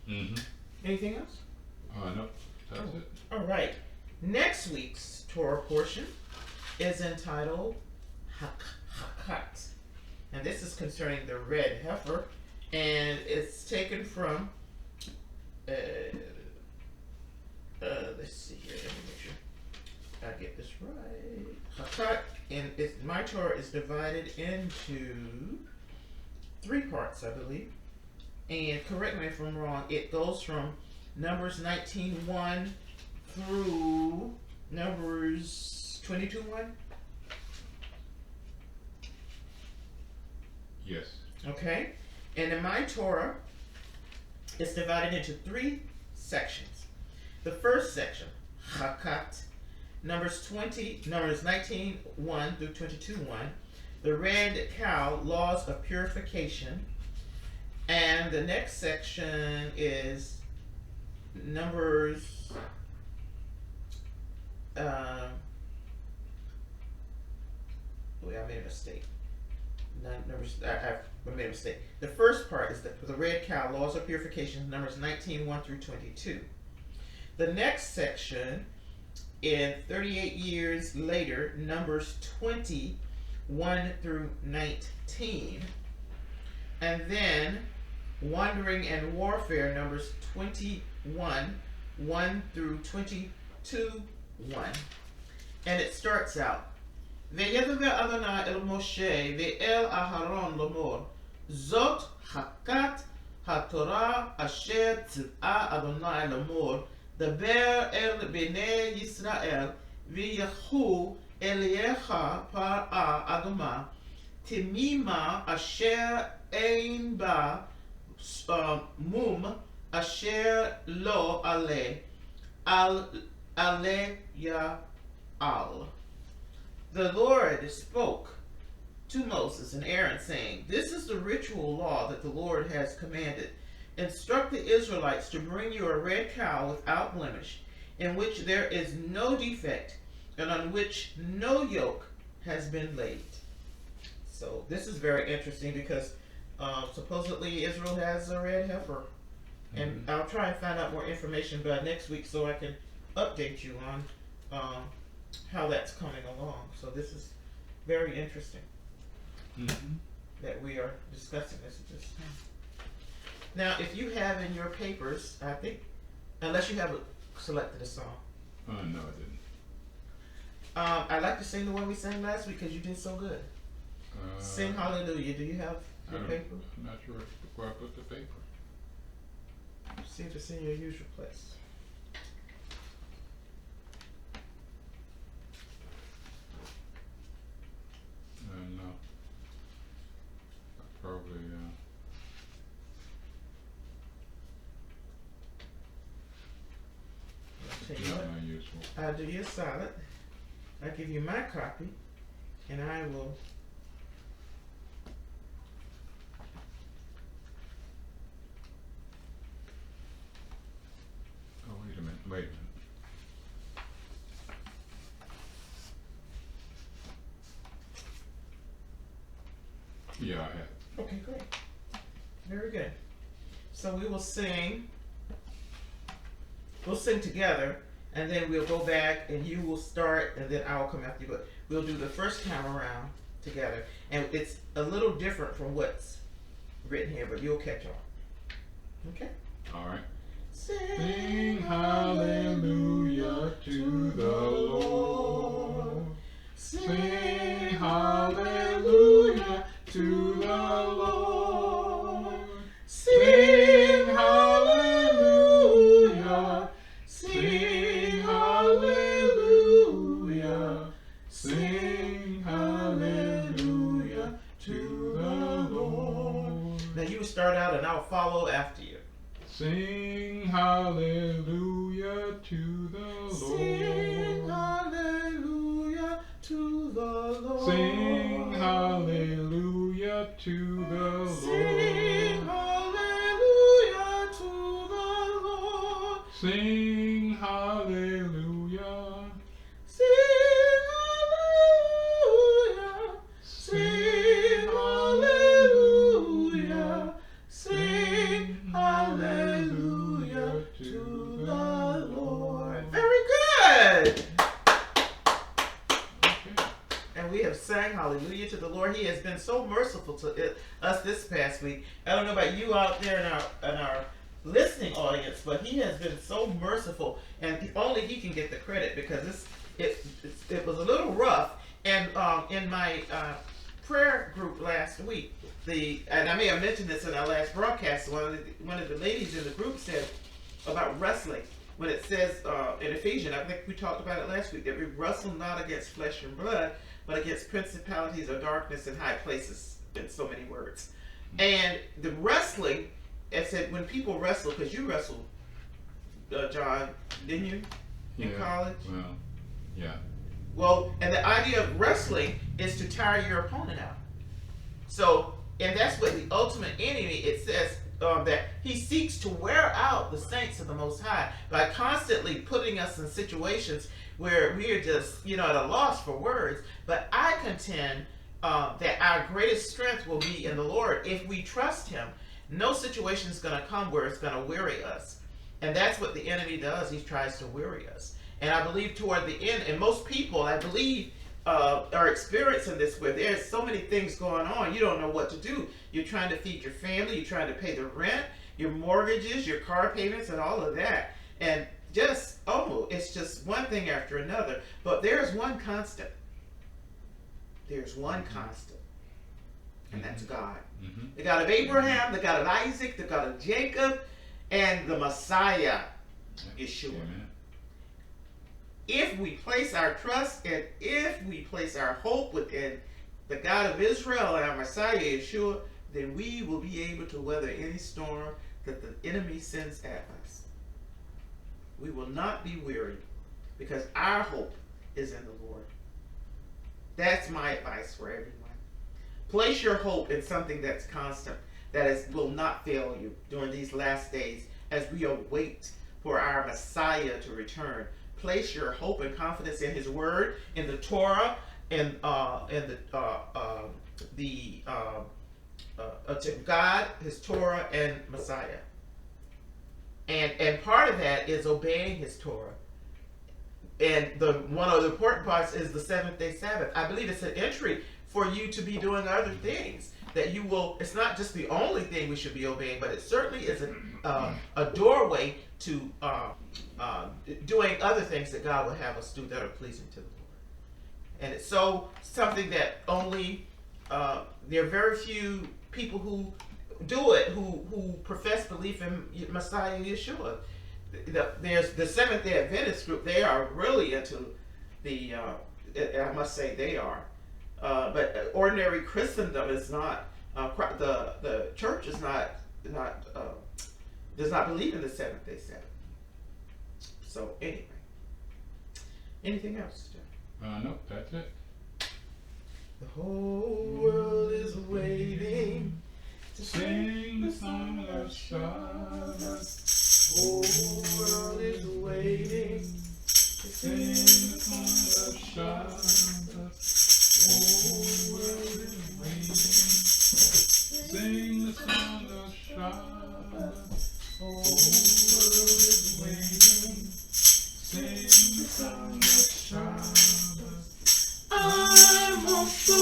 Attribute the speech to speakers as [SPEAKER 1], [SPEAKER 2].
[SPEAKER 1] Mm-hmm.
[SPEAKER 2] Anything else?
[SPEAKER 1] No, that's it.
[SPEAKER 2] All right. Next week's Torah portion is entitled Chukat. And this is concerning the red heifer. And it's taken from, let's see here, let me make sure I get this right. Chukat, and my Torah is divided into 3 parts, I believe. And correct me if I'm wrong, it goes from Numbers 19:1 through Numbers 22:1.
[SPEAKER 1] Yes.
[SPEAKER 2] Okay. And in my Torah, it's divided into 3 sections. The first section, Chukat, Numbers 19:1 through 22:1, the red cow, laws of purification. And the next section is Numbers I made a mistake. Numbers, I made a mistake. The first part is the red cow, laws of purification, Numbers 19:1 through 22. The next section, in 38 years later, Numbers 20:1 through 19. And then wandering and warfare, Numbers 21:1 through 22:1. And it starts out, וידבר אדוני אל משה ואל אהרון לאמור, זאת חקת התורה אשר ציווה אדוני לאמור, דבר אל בני ישראל ויקחו אליך פרעה אדומה תמימה אשר אין בה מום אשר לא עלה יעל. The Lord spoke to Moses and Aaron, saying, this is the ritual law that the Lord has commanded. Instruct the Israelites to bring you a red cow without blemish, in which there is no defect, and on which no yoke has been laid. So this is very interesting because supposedly Israel has a red heifer. And I'll try and find out more information by next week so I can update you on how that's coming along. So this is very interesting that we are discussing this at this time. Now, if you have in your papers, I think, unless you have selected a song.
[SPEAKER 1] No, I didn't.
[SPEAKER 2] I'd like to sing the one we sang last week because you did so good. Sing Hallelujah. Do you have your paper?
[SPEAKER 1] I'm not sure where I put the paper.
[SPEAKER 2] See if it's in your usual place.
[SPEAKER 1] No. Probably, not my usual.
[SPEAKER 2] I'll do you a solid. I'll give you my copy, and I will.
[SPEAKER 1] Oh, wait a minute. Yeah, I have.
[SPEAKER 2] Okay, great. Very good. So we will sing. We'll sing together, and then we'll go back, and you will start, and then I will come after you. But we'll do the first time around together, and it's a little different from what's written here, but you'll catch on. Okay?
[SPEAKER 1] All right.
[SPEAKER 2] Sing hallelujah to the Lord. Sing hallelujah to the Lord. Sing hallelujah. Sing hallelujah. Sing hallelujah to the Lord. Now you start out and I'll follow after you.
[SPEAKER 1] Sing hallelujah to the Lord.
[SPEAKER 2] Sing hallelujah to the Lord.
[SPEAKER 1] Sing hallelujah to the Lord.
[SPEAKER 2] Sing hallelujah to the Lord.
[SPEAKER 1] Sing hallelujah.
[SPEAKER 2] Sing hallelujah. Sing hallelujah. Sing hallelujah. and we have sang hallelujah to the Lord. He has been so merciful to us this past week. I don't know about you out there in our listening audience, but he has been so merciful, and only he can get the credit, because it was a little rough. And in my prayer group last week, and I may have mentioned this in our last broadcast, one of the ladies in the group said about wrestling, when it says in Ephesians, I think we talked about it last week, that we wrestle not against flesh and blood, but against principalities of darkness in high places, in so many words. And the wrestling, it said when people wrestle, because you wrestled, John, didn't you, in college?
[SPEAKER 1] Well, yeah.
[SPEAKER 2] Well, and the idea of wrestling is to tire your opponent out. So, and that's what the ultimate enemy, it says, that he seeks to wear out the saints of the Most High by constantly putting us in situations where we are just, at a loss for words. But I contend that our greatest strength will be in the Lord. If we trust him, no situation is going to come where it's going to weary us. And that's what the enemy does. He tries to weary us. And I believe toward the end, and most people, I believe, are experiencing this, where there's so many things going on, you don't know what to do. You're trying to feed your family, you're trying to pay the rent, your mortgages, your car payments, and all of that. And it's just one thing after another. But there's one constant. There's one constant. And that's God. Mm-hmm. The God of Abraham, the God of Isaac, the God of Jacob, and the Messiah, Yeshua. Amen. If we place our trust and if we place our hope within the God of Israel and our Messiah, Yeshua, then we will be able to weather any storm that the enemy sends at us. We will not be weary, because our hope is in the Lord. That's my advice for everyone. Place your hope in something that's constant, that will not fail you during these last days as we await for our Messiah to return. Place your hope and confidence in his word, in the Torah, and to God, his Torah, and Messiah. And part of that is obeying his Torah. And one of the important parts is the 7th-day Sabbath. I believe it's an entry for you to be doing other things. That you will, it's not just the only thing we should be obeying, but it certainly is a doorway to doing other things that God will have us do that are pleasing to the Lord. And it's something that only, there are very few people who do it, who profess belief in Messiah Yeshua. There's the Seventh-day Adventist group. They are really into I must say they are. But ordinary Christendom is not. The church is not does not believe in the 7th-day Sabbath. So anyway, anything else, John?
[SPEAKER 1] Nope, that's it.
[SPEAKER 2] The whole world is waiting to
[SPEAKER 1] sing the song of Shabbat.
[SPEAKER 2] The whole world is waiting to
[SPEAKER 1] sing the song of Shabbat. The whole world is waiting. Sing the song of Shabbat. The whole world is waiting. Sing the song of Shabbat.
[SPEAKER 2] I want to